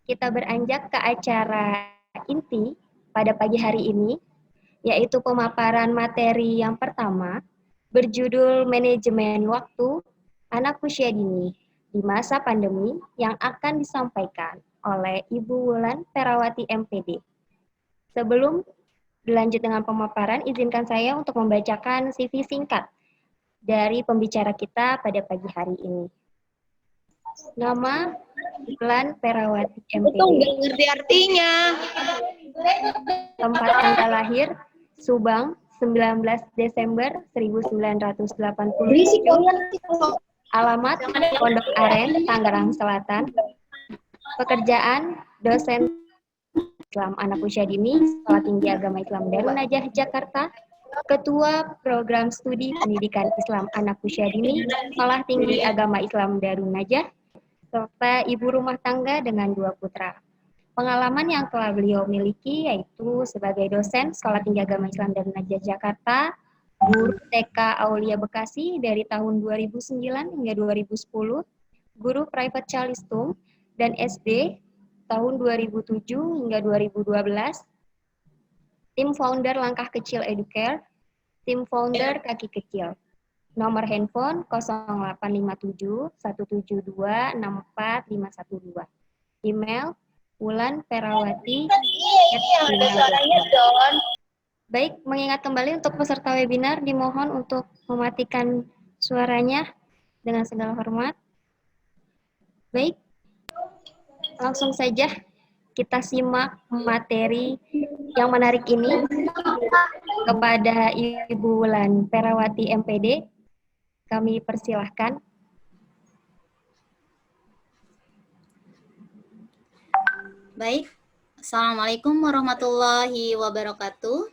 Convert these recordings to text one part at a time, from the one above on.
kita beranjak ke acara inti pada pagi hari ini, yaitu pemaparan materi yang pertama, berjudul Manajemen Waktu Anak Usia Dini di Masa Pandemi yang akan disampaikan oleh Ibu Wulan Perawati MPD. Sebelum berlanjut dengan pemaparan, izinkan saya untuk membacakan CV singkat dari pembicara kita pada pagi hari ini. Nama Wulan Perawati MPD. Itu nggak ngerti artinya. Tempat tanggal lahir Subang 19 Desember 1987. Alamat Pondok Aren, Tangerang Selatan. Pekerjaan dosen Islam Anak Usia Dini, Sekolah Tinggi Agama Islam Darun Najah Jakarta. Ketua Program Studi Pendidikan Islam Anak Usia Dini, Sekolah Tinggi Agama Islam Darun Najah, serta ibu rumah tangga dengan 2 putra. Pengalaman yang telah beliau miliki yaitu sebagai dosen Sekolah Tinggi Agama Islam Darun Najah Jakarta, guru TK Aulia Bekasi dari tahun 2009 hingga 2010, guru private Calistung dan SD tahun 2007 hingga 2012, tim founder Langkah Kecil Educare, tim founder Kaki Kecil. Nomor handphone 0857 172 64512. Email wulanperawati. Ada suaranya, Don. Baik, mengingat kembali untuk peserta webinar dimohon untuk mematikan suaranya dengan segala hormat. Baik, langsung saja kita simak materi yang menarik ini kepada Ibu Wulan Perawati MPD. Kami persilahkan. Baik, Assalamualaikum warahmatullahi wabarakatuh.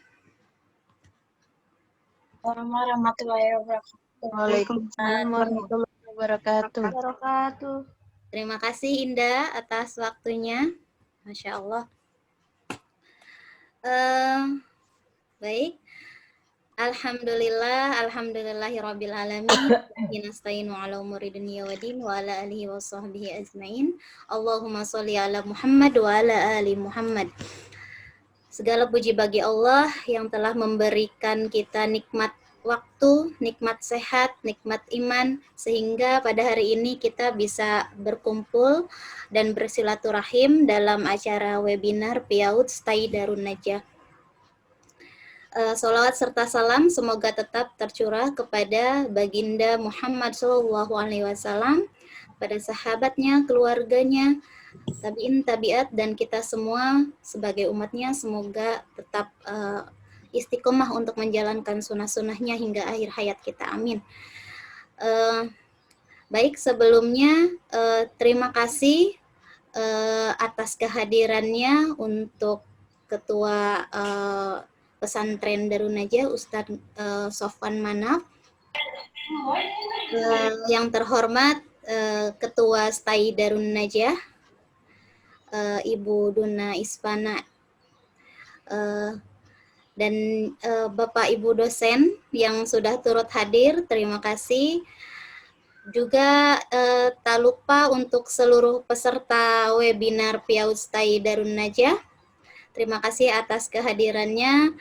Warahmatullahi wabarakatuh. Waalaikumsalam warahmatullahi wabarakatuh. Terima kasih Indah atas waktunya. Masya Allah. Baik. Alhamdulillahirabbil alamin. Nasta'inu ala umuri dunya waddin wa ala alihi wa sahbihi ajmain. Allahumma sholli ala Muhammad wa ala ali Muhammad. Segala puji bagi Allah yang telah memberikan kita nikmat waktu, nikmat sehat, nikmat iman, sehingga pada hari ini kita bisa berkumpul dan bersilaturahim dalam acara webinar PIAUD STAI Darun Najah. Salawat serta salam semoga tetap tercurah kepada Baginda Muhammad SAW, pada sahabatnya, keluarganya, tabi'in, tabi'at, dan kita semua sebagai umatnya semoga tetap istiqomah untuk menjalankan sunnah-sunnahnya hingga akhir hayat kita. Amin. Baik, sebelumnya terima kasih atas kehadirannya untuk Ketua Pesantren Darun Najah, Ustadz Sofwan Manaf. Yang terhormat Ketua STAI Darun Najah, Ibu Duna Ispana, dan Bapak Ibu dosen yang sudah turut hadir, terima kasih. Juga tak lupa untuk seluruh peserta webinar PIAUD STAI Darun Najah, terima kasih atas kehadirannya.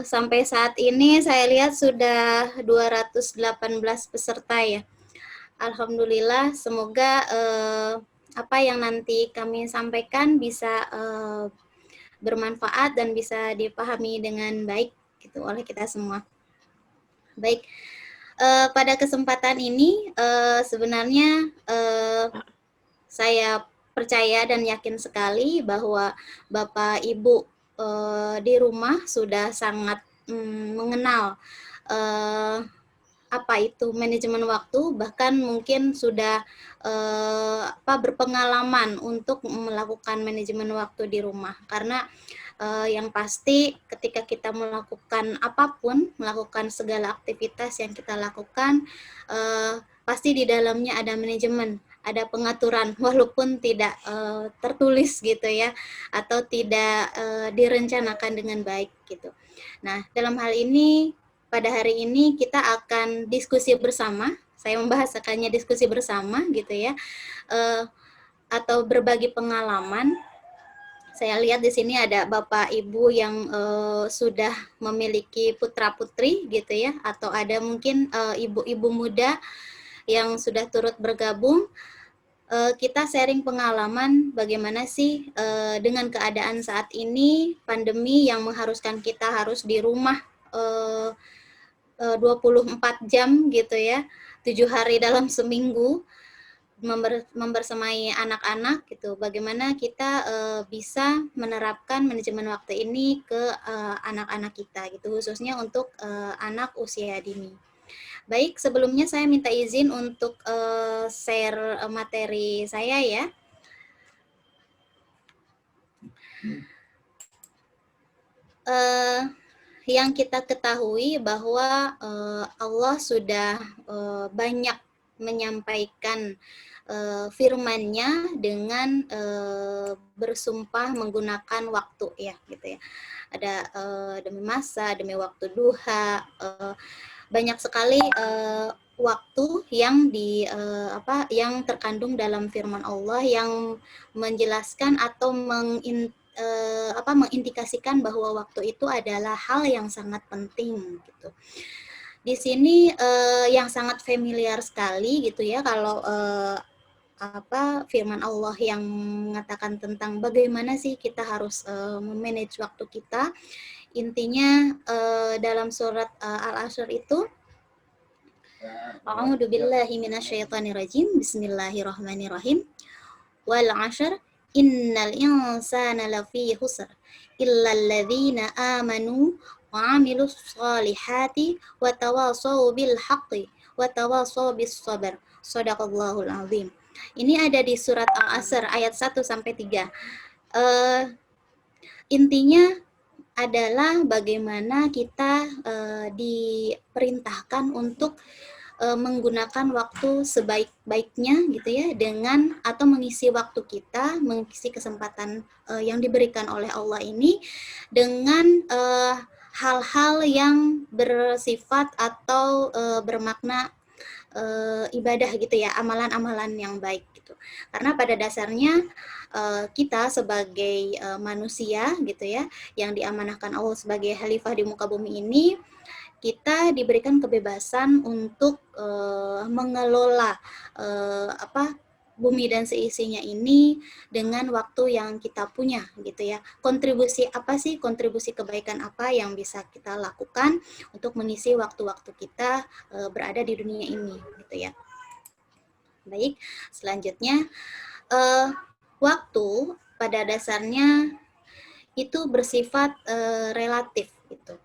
Sampai saat ini saya lihat sudah 218 peserta ya. Alhamdulillah, semoga apa yang nanti kami sampaikan bisa bermanfaat dan bisa dipahami dengan baik gitu oleh kita semua. Baik, pada kesempatan ini sebenarnya saya percaya dan yakin sekali bahwa Bapak Ibu di rumah sudah sangat mengenal apa itu manajemen waktu, bahkan mungkin sudah berpengalaman untuk melakukan manajemen waktu di rumah. Karena yang pasti ketika kita melakukan apapun, melakukan segala aktivitas yang kita lakukan, pasti di dalamnya ada manajemen, ada pengaturan, walaupun tidak tertulis gitu ya, atau tidak direncanakan dengan baik gitu. Nah, dalam hal ini, pada hari ini kita akan diskusi bersama, saya membahasakannya diskusi bersama gitu ya, atau berbagi pengalaman. Saya lihat di sini ada Bapak Ibu yang sudah memiliki putra-putri gitu ya, atau ada mungkin ibu-ibu muda yang sudah turut bergabung. Kita sharing pengalaman bagaimana sih dengan keadaan saat ini, pandemi yang mengharuskan kita harus di rumah 24 jam gitu ya, 7 hari dalam seminggu, membersamai anak-anak gitu. Bagaimana kita bisa menerapkan manajemen waktu ini ke anak-anak kita gitu, khususnya untuk anak usia dini. Baik, sebelumnya saya minta izin untuk share materi saya ya. Yang kita ketahui bahwa Allah sudah banyak menyampaikan firman-Nya dengan bersumpah menggunakan waktu ya gitu ya. Ada demi masa, demi waktu duha, banyak sekali waktu yang yang terkandung dalam firman Allah yang menjelaskan atau mengindikasikan bahwa waktu itu adalah hal yang sangat penting gitu. Di sini yang sangat familiar sekali gitu ya kalau firman Allah yang mengatakan tentang bagaimana sih kita harus memanage waktu kita. Intinya dalam surat Al-Asr itu, A'udzu billahi minasyaitonir rajim. Bismillahirrahmanirrahim. Wal 'ashr innal insana lafi khusr illal ladzina amanu wa 'amilus shalihati wa tawasaw bil haqqi wa tawasaw bis sabr. Shadaqallahul azim. Ini ada di surat Al-Asr ayat 1 sampai 3. Intinya adalah bagaimana kita diperintahkan untuk menggunakan waktu sebaik-baiknya gitu ya, dengan atau mengisi waktu kita, mengisi kesempatan yang diberikan oleh Allah ini dengan hal-hal yang bersifat atau bermakna ibadah gitu ya, amalan-amalan yang baik gitu. Karena pada dasarnya kita sebagai manusia gitu ya, yang diamanahkan Allah sebagai khalifah di muka bumi ini, kita diberikan kebebasan untuk mengelola bumi dan seisinya ini dengan waktu yang kita punya gitu ya. Kontribusi apa sih, kontribusi kebaikan apa yang bisa kita lakukan untuk mengisi waktu-waktu kita berada di dunia ini gitu ya. Baik, selanjutnya waktu pada dasarnya itu bersifat relatif gitu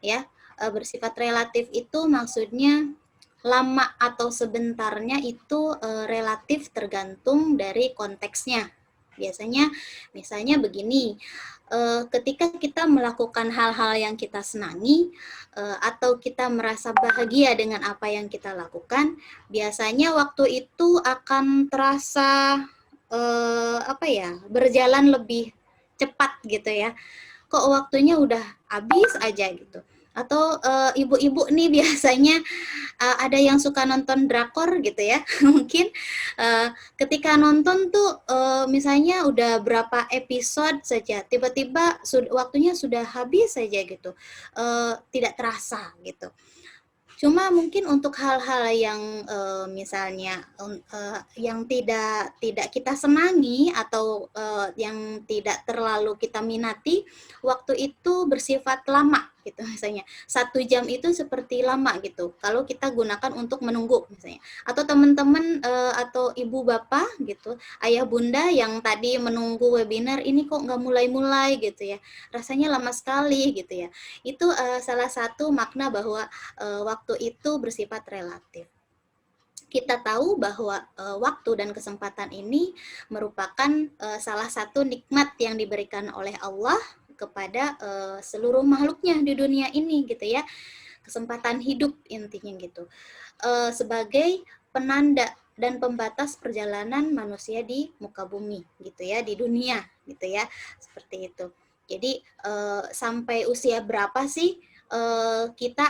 ya. Bersifat relatif itu maksudnya lama atau sebentarnya itu relatif tergantung dari konteksnya. Biasanya misalnya begini, ketika kita melakukan hal-hal yang kita senangi atau kita merasa bahagia dengan apa yang kita lakukan, biasanya waktu itu akan terasa berjalan lebih cepat gitu ya. Kok waktunya udah habis aja gitu. Atau ibu-ibu nih biasanya ada yang suka nonton drakor gitu ya. Mungkin ketika nonton tuh misalnya udah berapa episode saja, tiba-tiba waktunya sudah habis saja gitu. Tidak terasa gitu. Cuma mungkin untuk hal-hal yang misalnya yang tidak kita senangi atau yang tidak terlalu kita minati, waktu itu bersifat lama gitu misalnya. 1 jam itu seperti lama gitu kalau kita gunakan untuk menunggu misalnya. Atau teman-teman atau ibu bapak gitu, ayah bunda yang tadi menunggu webinar ini kok nggak mulai-mulai gitu ya. Rasanya lama sekali gitu ya. Itu salah satu makna bahwa waktu itu bersifat relatif. Kita tahu bahwa waktu dan kesempatan ini merupakan salah satu nikmat yang diberikan oleh Allah kepada seluruh makhluknya di dunia ini gitu ya. Kesempatan hidup intinya gitu. Sebagai penanda dan pembatas perjalanan manusia di muka bumi gitu ya, di dunia gitu ya. Seperti itu. Jadi sampai usia berapa sih kita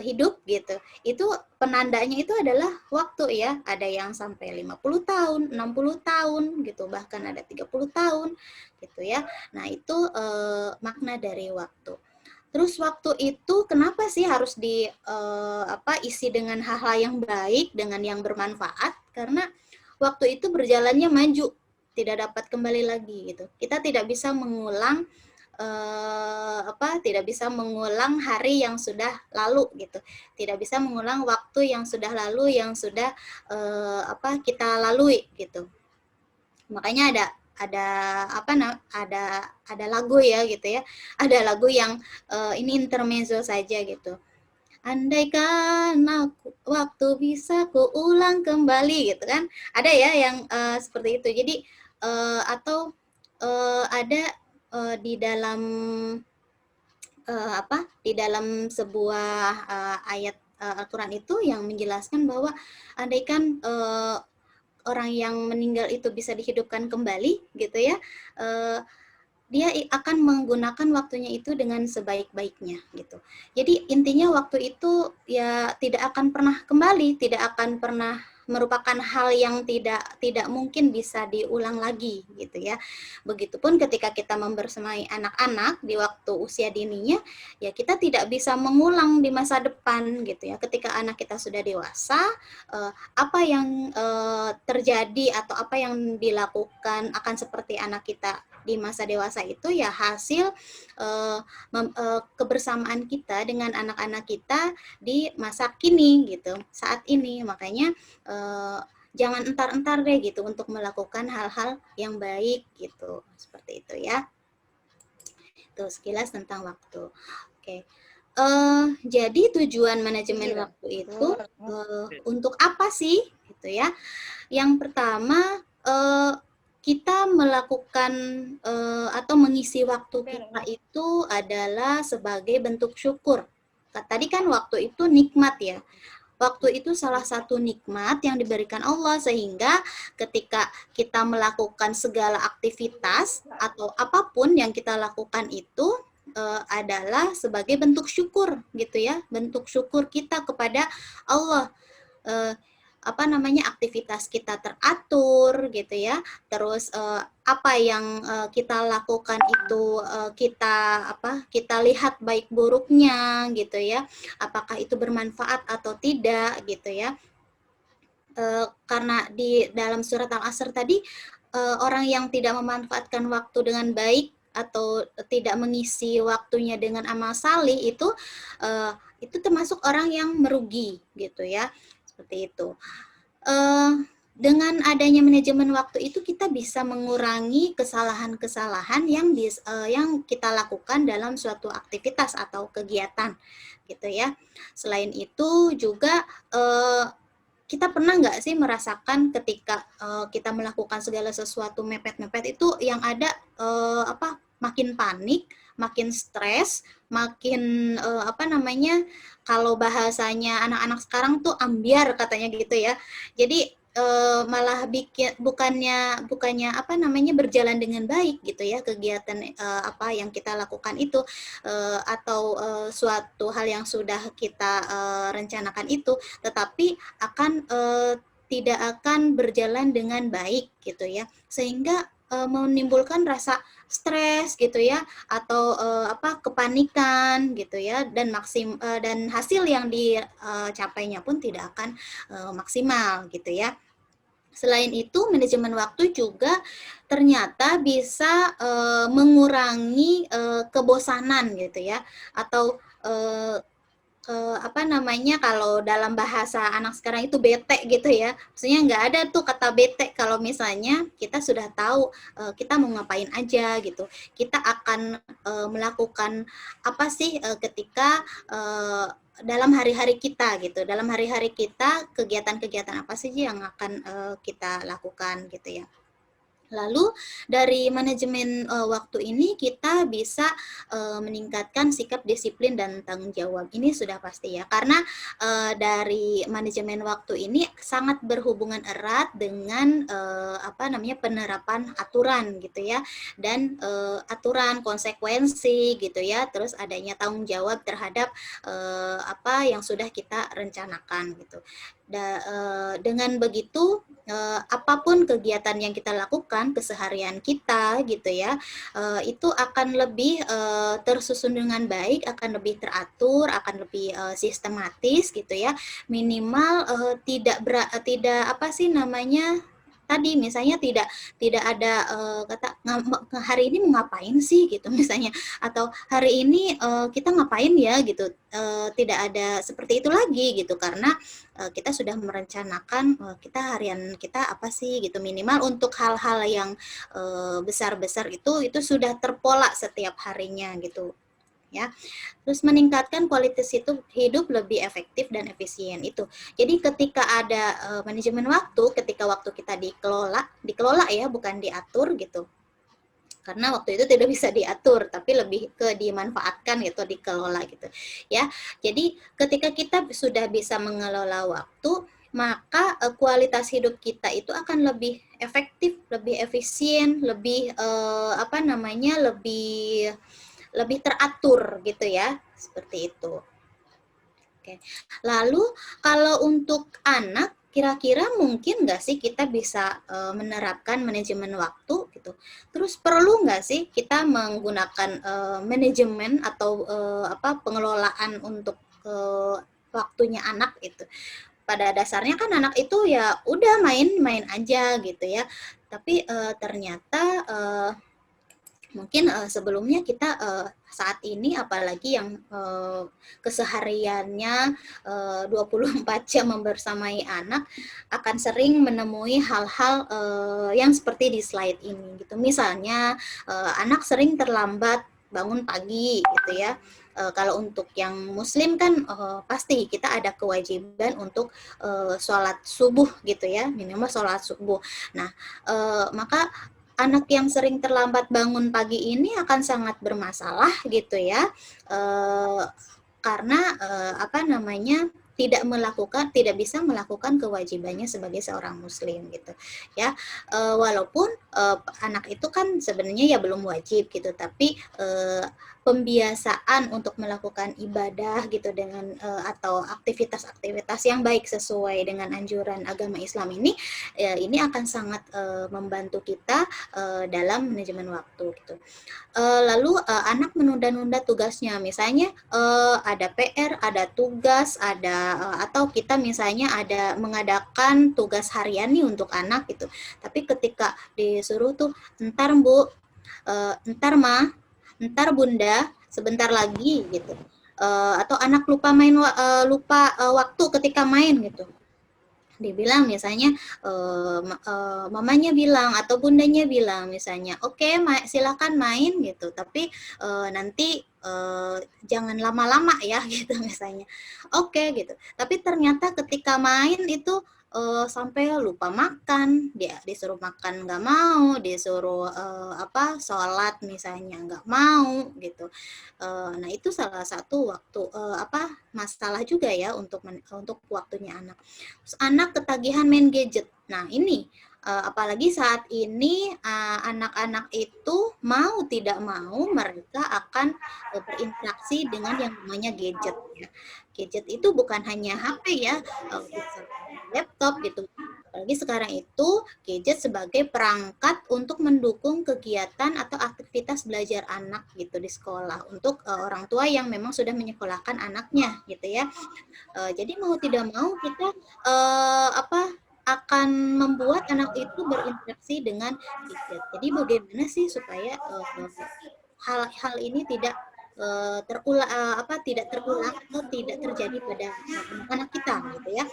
hidup gitu. Itu penandanya itu adalah waktu ya. Ada yang sampai 50 tahun, 60 tahun gitu, bahkan ada 30 tahun gitu ya. Nah, itu makna dari waktu. Terus waktu itu kenapa sih harus isi dengan hal-hal yang baik, dengan yang bermanfaat? Karena waktu itu berjalannya maju, tidak dapat kembali lagi gitu. Kita tidak bisa mengulang tidak bisa mengulang hari yang sudah lalu gitu, tidak bisa mengulang waktu yang sudah lalu, yang sudah kita lalui gitu. Makanya ada lagu ya gitu ya, ada lagu yang ini intermezzo saja gitu. Andaikan waktu bisa kuulang kembali gitu kan, ada ya yang seperti itu. Jadi ada di dalam di dalam sebuah ayat Al-Quran itu yang menjelaskan bahwa andaikan orang yang meninggal itu bisa dihidupkan kembali gitu ya, dia akan menggunakan waktunya itu dengan sebaik-baiknya gitu. Jadi intinya waktu itu ya tidak akan pernah kembali, tidak akan pernah merupakan hal yang tidak mungkin bisa diulang lagi gitu ya. Begitupun ketika kita membersamai anak-anak di waktu usia dininya, ya kita tidak bisa mengulang di masa depan gitu ya. Ketika anak kita sudah dewasa, apa yang terjadi atau apa yang dilakukan akan seperti anak kita di masa dewasa itu ya hasil kebersamaan kita dengan anak-anak kita di masa kini gitu, saat ini. Makanya jangan entar-entar deh gitu untuk melakukan hal-hal yang baik gitu, seperti itu ya. Itu sekilas tentang waktu. Oke. Jadi tujuan manajemen waktu itu untuk apa sih gitu ya? Yang pertama kita melakukan atau mengisi waktu kita itu adalah sebagai bentuk syukur. Tadi kan waktu itu nikmat ya. Waktu itu salah satu nikmat yang diberikan Allah, sehingga ketika kita melakukan segala aktivitas atau apapun yang kita lakukan itu adalah sebagai bentuk syukur gitu ya, bentuk syukur kita kepada Allah. Aktivitas kita teratur gitu ya, terus apa yang kita lakukan itu kita lihat baik buruknya gitu ya, apakah itu bermanfaat atau tidak gitu ya. Karena di dalam surat Al-Asr tadi orang yang tidak memanfaatkan waktu dengan baik atau tidak mengisi waktunya dengan amal salih itu termasuk orang yang merugi gitu ya, seperti itu. Dengan adanya manajemen waktu itu kita bisa mengurangi kesalahan-kesalahan yang kita lakukan dalam suatu aktivitas atau kegiatan gitu ya. Selain itu juga kita pernah nggak sih merasakan ketika kita melakukan segala sesuatu mepet-mepet itu yang ada makin panik, makin stres, makin kalau bahasanya anak-anak sekarang tuh ambiar katanya gitu ya. Jadi malah bukannya berjalan dengan baik gitu ya kegiatan apa yang kita lakukan itu atau suatu hal yang sudah kita rencanakan itu, tetapi tidak akan berjalan dengan baik gitu ya, sehingga menimbulkan rasa stres gitu ya, atau kepanikan gitu ya, dan hasil yang dicapainya pun tidak akan maksimal gitu ya. Selain itu, manajemen waktu juga ternyata bisa mengurangi kebosanan gitu ya, atau kalau dalam bahasa anak sekarang itu bete gitu ya. Maksudnya nggak ada tuh kata bete kalau misalnya kita sudah tahu kita mau ngapain aja gitu. Kita akan melakukan apa sih ketika dalam hari-hari kita gitu. Dalam hari-hari kita kegiatan-kegiatan apa sih yang akan kita lakukan gitu ya. Lalu dari manajemen waktu ini kita bisa meningkatkan sikap disiplin dan tanggung jawab. Ini sudah pasti ya, karena dari manajemen waktu ini sangat berhubungan erat dengan penerapan aturan gitu ya, dan aturan konsekuensi gitu ya, terus adanya tanggung jawab terhadap apa yang sudah kita rencanakan gitu. Dengan begitu apapun kegiatan yang kita lakukan keseharian kita gitu ya, itu akan lebih tersusun dengan baik, akan lebih teratur, akan lebih sistematis gitu ya. Minimal tidak apa sih namanya tadi, misalnya tidak ada kata hari ini mau ngapain sih gitu misalnya, atau hari ini kita ngapain ya gitu, tidak ada seperti itu lagi gitu, karena kita sudah merencanakan kita harian kita apa sih gitu, minimal untuk hal-hal yang besar-besar itu sudah terpola setiap harinya gitu ya. Terus meningkatkan kualitas hidup lebih efektif dan efisien itu. Jadi ketika ada manajemen waktu, ketika waktu kita dikelola ya, bukan diatur gitu. Karena waktu itu tidak bisa diatur, tapi lebih ke dimanfaatkan gitu, dikelola gitu ya. Jadi ketika kita sudah bisa mengelola waktu, maka kualitas hidup kita itu akan lebih efektif, lebih efisien, lebih lebih teratur gitu ya, seperti itu. Oke. Lalu kalau untuk anak, kira-kira mungkin nggak sih kita bisa menerapkan manajemen waktu gitu? Terus perlu nggak sih kita menggunakan manajemen atau pengelolaan untuk waktunya anak itu? Pada dasarnya kan anak itu ya udah main-main aja gitu ya. Tapi ternyata mungkin sebelumnya kita saat ini apalagi yang kesehariannya 24 jam membersamai anak, akan sering menemui hal-hal yang seperti di slide ini gitu. Misalnya anak sering terlambat bangun pagi gitu ya. Kalau untuk yang muslim kan pasti kita ada kewajiban untuk sholat subuh gitu ya, minimal sholat subuh. Nah maka anak yang sering terlambat bangun pagi ini akan sangat bermasalah gitu ya, karena tidak bisa melakukan kewajibannya sebagai seorang muslim gitu ya. Walaupun anak itu kan sebenarnya ya belum wajib gitu, tapi pembiasaan untuk melakukan ibadah gitu dengan atau aktivitas-aktivitas yang baik sesuai dengan anjuran agama Islam ini akan sangat membantu kita dalam manajemen waktu gitu. Lalu anak menunda-nunda tugasnya, misalnya ada PR, ada tugas, atau kita misalnya ada mengadakan tugas harian nih untuk anak gitu. Tapi ketika disuruh tuh, ntar Bu, ntar Ma, ntar Bunda, sebentar lagi gitu. Atau anak lupa waktu ketika main gitu. Dibilang misalnya mamanya bilang atau bundanya bilang misalnya, oke, silakan main gitu, tapi nanti jangan lama-lama ya gitu misalnya. Oke gitu. Tapi ternyata ketika main itu sampai lupa makan, dia disuruh makan nggak mau, disuruh sholat misalnya nggak mau gitu. Nah itu salah satu masalah juga ya untuk waktunya anak. Terus anak ketagihan main gadget. Nah ini apalagi saat ini anak-anak itu mau tidak mau mereka akan berinteraksi dengan yang namanya gadget ya. Gadget itu bukan hanya HP ya, bisa laptop gitu. Apalagi sekarang itu gadget sebagai perangkat untuk mendukung kegiatan atau aktivitas belajar anak gitu di sekolah untuk orang tua yang memang sudah menyekolahkan anaknya gitu ya. Jadi mau tidak mau kita akan membuat anak itu berinteraksi dengan gadget. Jadi bagaimana sih supaya hal-hal ini tidak terulang atau tidak terjadi pada anak-anak kita gitu ya.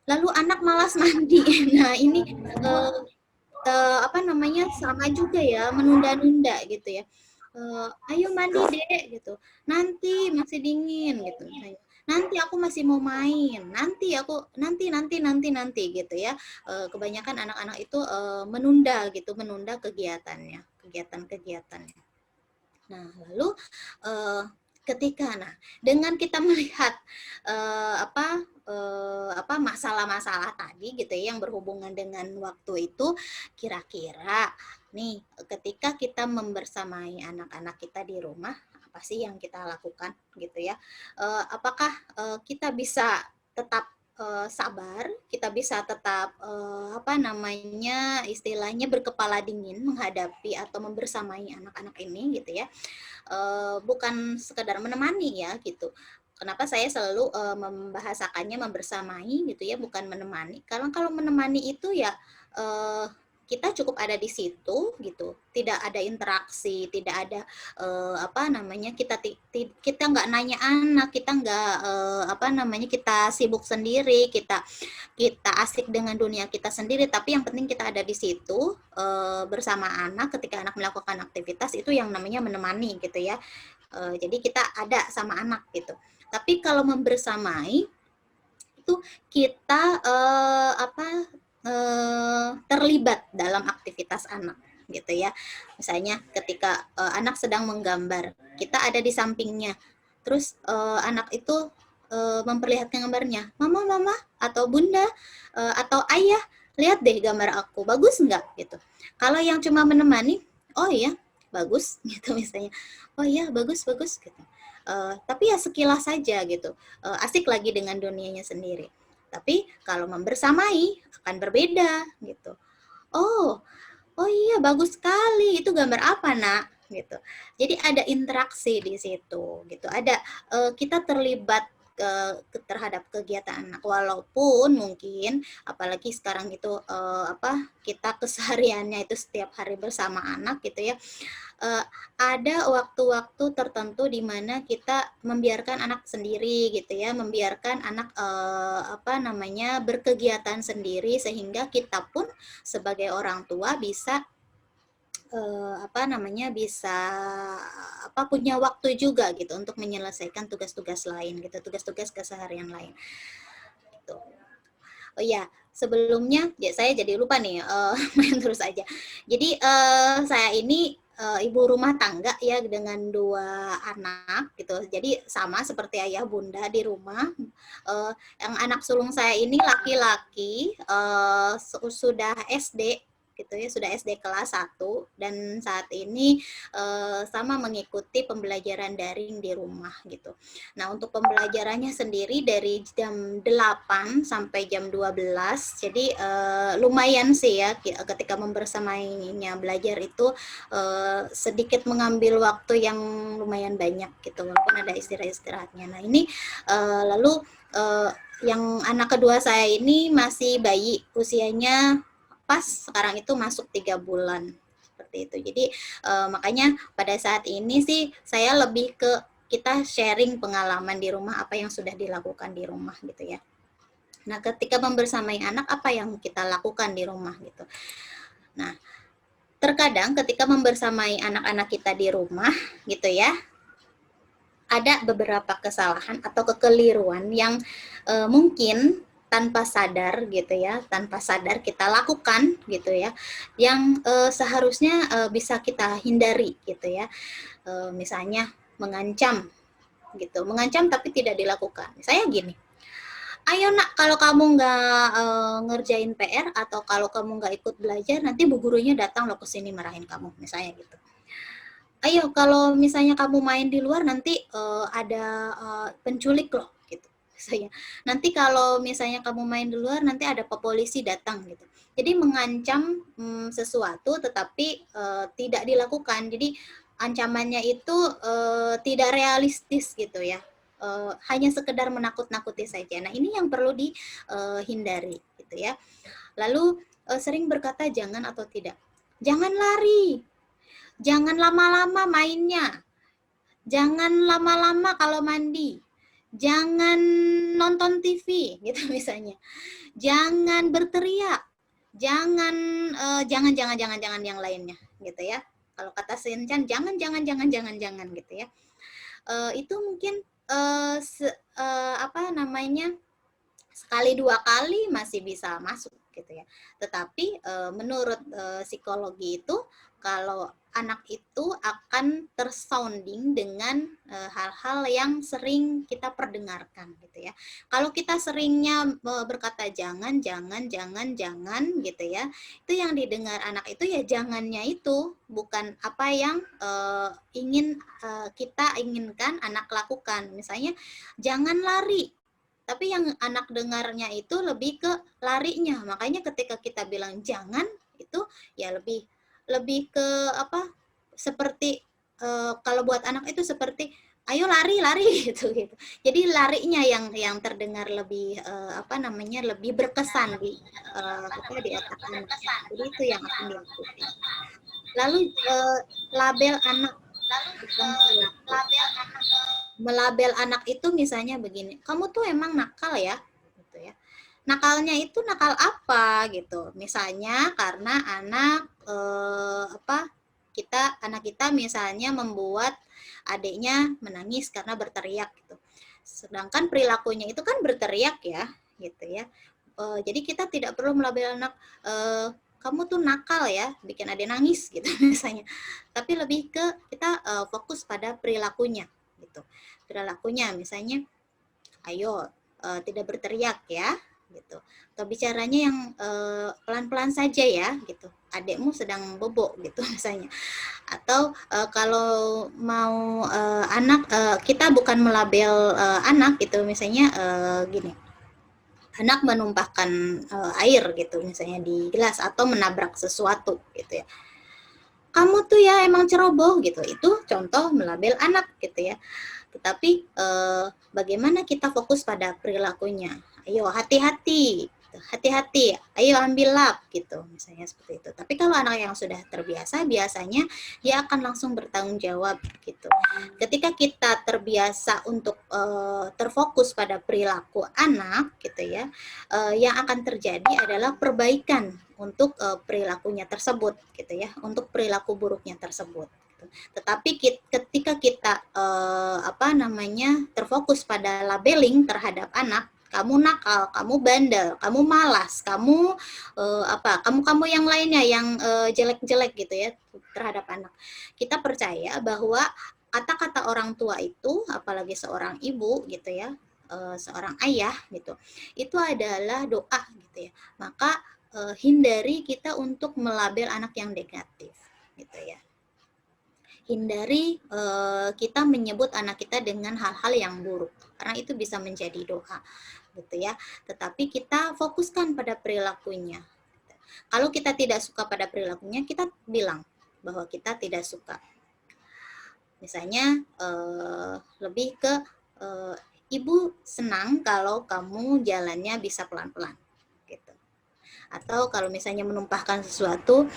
Lalu anak malas mandi. Nah, ini sama juga ya, menunda-nunda gitu ya. Ayo mandi Dek gitu. Nanti masih dingin gitu. nanti aku masih mau main, nanti gitu ya. Kebanyakan anak-anak itu menunda gitu, menunda kegiatan-kegiatannya. Nah, lalu dengan kita melihat masalah-masalah tadi gitu ya yang berhubungan dengan waktu itu, kira-kira nih ketika kita membersamai anak-anak kita di rumah, apa sih yang kita lakukan gitu ya? Apakah kita bisa tetap sabar, kita bisa tetap istilahnya berkepala dingin menghadapi atau membersamai anak-anak ini gitu ya, bukan sekedar menemani ya gitu. Kenapa saya selalu membahasakannya membersamai gitu ya, bukan menemani. Karena kalau menemani itu ya kita cukup ada di situ gitu, tidak ada interaksi, tidak ada kita nggak nanya anak, kita nggak kita sibuk sendiri, kita asik dengan dunia kita sendiri, tapi yang penting kita ada di situ bersama anak ketika anak melakukan aktivitas, itu yang namanya menemani gitu ya. Jadi kita ada sama anak gitu. Tapi kalau membersamai itu kita terlibat dalam aktivitas anak gitu ya. Misalnya ketika anak sedang menggambar, kita ada di sampingnya. Terus anak itu memperlihatkan gambarnya, mama atau bunda atau ayah, lihat deh gambar aku, bagus nggak gitu. Kalau yang cuma menemani, oh iya bagus gitu misalnya, oh iya bagus gitu. Tapi ya sekilas saja gitu, asik lagi dengan dunianya sendiri. Tapi kalau membersamai akan berbeda gitu. Oh iya bagus sekali, itu gambar apa nak? Gitu. Jadi ada interaksi di situ gitu. Ada kita terlibat terhadap kegiatan anak, walaupun mungkin apalagi sekarang itu kita kesehariannya itu setiap hari bersama anak gitu ya. Ada waktu-waktu tertentu di mana kita membiarkan anak sendiri gitu ya, membiarkan anak berkegiatan sendiri, sehingga kita pun sebagai orang tua bisa punya waktu juga gitu untuk menyelesaikan tugas-tugas lain gitu, tugas-tugas keseharian lain gitu. Oh iya, sebelumnya saya jadi lupa nih, main terus aja. Jadi saya ini ibu rumah tangga ya dengan 2 anak gitu. Jadi sama seperti ayah bunda di rumah. Yang anak sulung saya ini laki-laki, sudah SD gitu ya, sudah SD kelas 1 dan saat ini sama mengikuti pembelajaran daring di rumah gitu. Nah, untuk pembelajarannya sendiri dari jam 8 sampai jam 12. Jadi lumayan sih ya ketika membersamainya belajar itu sedikit mengambil waktu yang lumayan banyak gitu, walaupun ada istirahat-istirahatnya. Nah, ini lalu yang anak kedua saya ini masih bayi, usianya pas sekarang itu masuk 3 bulan seperti itu. Jadi makanya pada saat ini sih saya lebih ke kita sharing pengalaman di rumah, apa yang sudah dilakukan di rumah gitu ya. Nah, ketika membersamai anak, apa yang kita lakukan di rumah gitu. Nah, terkadang ketika membersamai anak-anak kita di rumah gitu ya, ada beberapa kesalahan atau kekeliruan yang mungkin tanpa sadar gitu ya, tanpa sadar kita lakukan gitu ya, yang seharusnya bisa kita hindari gitu ya. Misalnya mengancam gitu, mengancam tapi tidak dilakukan. Misalnya gini, ayo nak, kalau kamu nggak ngerjain PR atau kalau kamu nggak ikut belajar, nanti bu gurunya datang loh ke sini marahin kamu, misalnya gitu. Ayo kalau misalnya kamu main di luar nanti ada penculik loh gitu misalnya. Nanti kalau misalnya kamu main di luar nanti ada polisi datang gitu. Jadi mengancam sesuatu tetapi tidak dilakukan. Jadi ancamannya itu tidak realistis gitu ya. Hanya sekedar menakut-nakuti saja. Nah, ini yang perlu dihindari gitu ya. Lalu sering berkata jangan atau tidak. Jangan lari. Jangan lama-lama mainnya. Jangan lama-lama kalau mandi. Jangan nonton TV gitu misalnya. Jangan berteriak. Jangan yang lainnya gitu ya. Kalau kata Shinchan jangan gitu ya. Itu mungkin apa namanya, sekali 2 kali masih bisa masuk gitu ya. Tetapi menurut psikologi itu kalau anak itu akan tersounding dengan hal-hal yang sering kita perdengarkan gitu ya. Kalau kita seringnya berkata jangan gitu ya, itu yang didengar anak itu ya jangannya itu, bukan apa yang ingin kita inginkan anak lakukan. Misalnya jangan lari, tapi yang anak dengarnya itu lebih ke larinya. Makanya ketika kita bilang jangan, itu ya lebih ke apa, seperti kalau buat anak itu seperti ayo lari gitu. Jadi larinya yang terdengar lebih apa namanya, lebih berkesan di di otak anak. Jadi itu yang akan dilakukan. Lalu label anak, melabel anak itu misalnya begini, kamu tuh emang nakal ya, gitu ya. Nakalnya itu nakal apa gitu? Misalnya karena anak anak kita misalnya membuat adiknya menangis karena berteriak gitu. Sedangkan perilakunya itu kan berteriak ya, gitu ya. Jadi kita tidak perlu melabel anak kamu tuh nakal ya, bikin adik nangis gitu misalnya. Tapi lebih ke kita fokus pada perilakunya gitu. Perilakunya misalnya ayo tidak berteriak ya gitu. Atau bicaranya yang pelan-pelan saja ya gitu. Adikmu sedang bobo gitu misalnya. Atau kalau mau anak kita bukan melabel anak gitu, misalnya gini. Anak menumpahkan air gitu misalnya di gelas atau menabrak sesuatu gitu ya. Kamu tuh ya emang ceroboh gitu. Itu contoh melabel anak gitu ya. Tetapi bagaimana kita fokus pada perilakunya? Ayo hati-hati, hati-hati, ayo ambil lap gitu, misalnya seperti itu. Tapi kalau anak yang sudah terbiasa, biasanya dia akan langsung bertanggung jawab gitu. Ketika kita terbiasa untuk terfokus pada perilaku anak gitu ya, yang akan terjadi adalah perbaikan untuk perilakunya tersebut gitu ya, untuk perilaku buruknya tersebut. Tetapi ketika kita terfokus pada labeling terhadap anak, kamu nakal, kamu bandel, kamu malas, kamu kamu yang lainnya yang jelek-jelek gitu ya terhadap anak. Kita percaya bahwa kata-kata orang tua itu, apalagi seorang ibu gitu ya, seorang ayah gitu, itu adalah doa gitu ya. Maka hindari kita untuk melabel anak yang negatif gitu ya. Hindari kita menyebut anak kita dengan hal-hal yang buruk, karena itu bisa menjadi doa gitu ya. Tetapi kita fokuskan pada perilakunya. Kalau kita tidak suka pada perilakunya, kita bilang bahwa kita tidak suka. Misalnya lebih ke ibu senang kalau kamu jalannya bisa pelan-pelan gitu. Atau kalau misalnya menumpahkan sesuatu,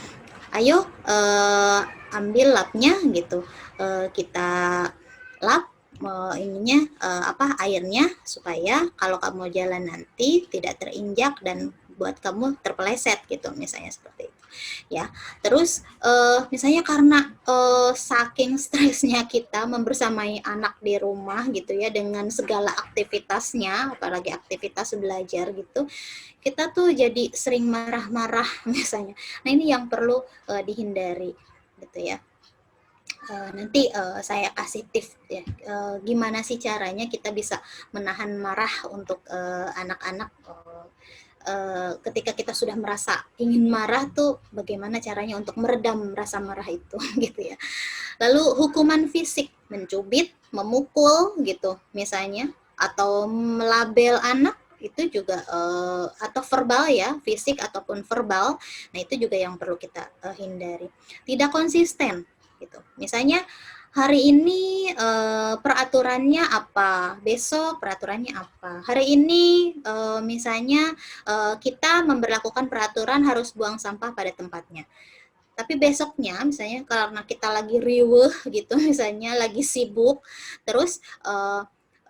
ayo ambil lapnya gitu, kita lap airnya supaya kalau kamu jalan nanti tidak terinjak dan buat kamu terpeleset gitu, misalnya seperti itu ya. Terus misalnya karena saking stresnya kita membersamai anak di rumah gitu ya, dengan segala aktivitasnya, apalagi aktivitas belajar gitu, kita tuh jadi sering marah-marah misalnya. Nah ini yang perlu dihindari gitu ya. Nanti saya kasih tips ya, gimana sih caranya kita bisa menahan marah untuk anak-anak. Ketika kita sudah merasa ingin marah tuh bagaimana caranya untuk meredam rasa marah itu gitu ya. Lalu hukuman fisik, mencubit, memukul gitu misalnya, atau melabel anak itu juga atau verbal ya, fisik ataupun verbal. Nah itu juga yang perlu kita hindari. Tidak konsisten gitu. Misalnya hari ini peraturannya apa, besok peraturannya apa. Hari ini misalnya kita memberlakukan peraturan harus buang sampah pada tempatnya. Tapi besoknya misalnya karena kita lagi riweuh gitu, misalnya lagi sibuk, terus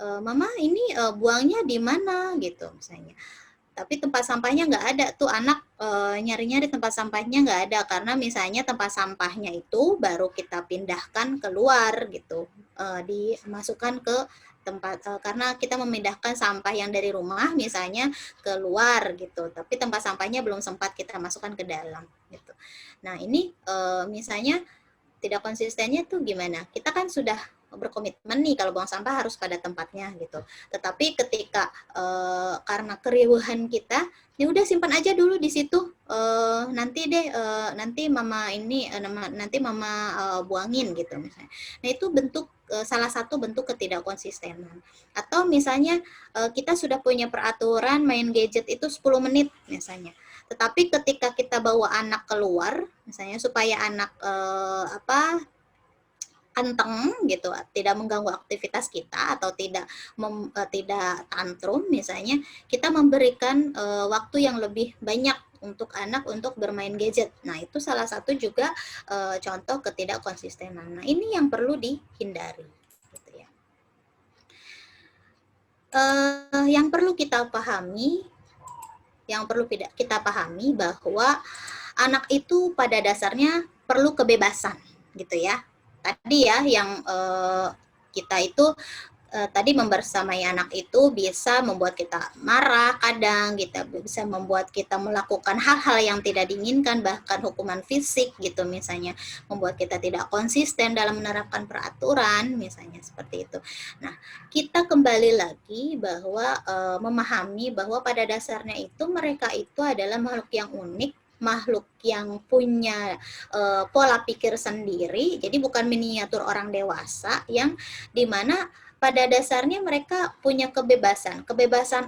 mama ini buangnya di mana gitu misalnya. Tapi tempat sampahnya nggak ada, tuh anak nyari-nyari tempat sampahnya nggak ada, karena misalnya tempat sampahnya itu baru kita pindahkan keluar gitu, dimasukkan ke tempat karena kita memindahkan sampah yang dari rumah misalnya keluar gitu, tapi tempat sampahnya belum sempat kita masukkan ke dalam gitu. Nah, ini misalnya tidak konsistennya tuh gimana? Kita kan sudah berkomitmen nih kalau buang sampah harus pada tempatnya gitu. Tetapi ketika karena keriuhan kita, ya udah simpan aja dulu di situ. Nanti deh nanti mama ini nanti mama buangin gitu misalnya. Nah, itu bentuk salah satu bentuk ketidakkonsistenan. Atau misalnya kita sudah punya peraturan main gadget itu 10 menit misalnya. Tetapi ketika kita bawa anak keluar, misalnya supaya anak anteng gitu, tidak mengganggu aktivitas kita atau tidak tantrum misalnya, kita memberikan waktu yang lebih banyak untuk anak untuk bermain gadget. Nah, itu salah satu juga contoh ketidakkonsistenan. Nah, ini yang perlu dihindari. Gitu ya. Yang perlu kita pahami bahwa anak itu pada dasarnya perlu kebebasan gitu ya. Tadi ya yang kita itu tadi membersamai anak itu bisa membuat kita marah kadang, kita bisa membuat kita melakukan hal-hal yang tidak diinginkan, bahkan hukuman fisik gitu misalnya, membuat kita tidak konsisten dalam menerapkan peraturan misalnya seperti itu. Nah, kita kembali lagi bahwa memahami bahwa pada dasarnya itu mereka itu adalah makhluk yang unik, makhluk yang punya pola pikir sendiri, jadi bukan miniatur orang dewasa yang dimana pada dasarnya mereka punya kebebasan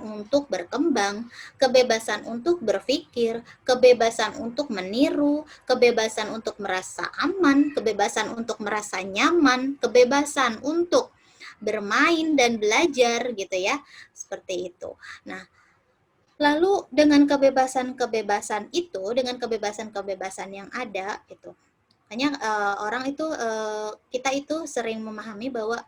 untuk berkembang, kebebasan untuk berpikir, kebebasan untuk meniru, kebebasan untuk merasa aman, kebebasan untuk merasa nyaman, kebebasan untuk bermain dan belajar gitu ya, seperti itu. Nah, lalu dengan kebebasan-kebebasan itu, dengan kebebasan-kebebasan yang ada itu, hanya orang itu kita itu sering memahami bahwa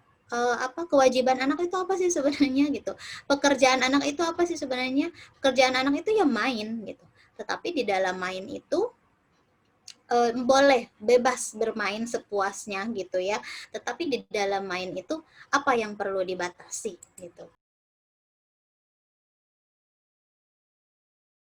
kewajiban anak itu apa sih sebenarnya gitu. Pekerjaan anak itu apa sih sebenarnya? Pekerjaan anak itu ya main gitu. Tetapi di dalam main itu boleh bebas bermain sepuasnya gitu ya. Tetapi di dalam main itu apa yang perlu dibatasi gitu.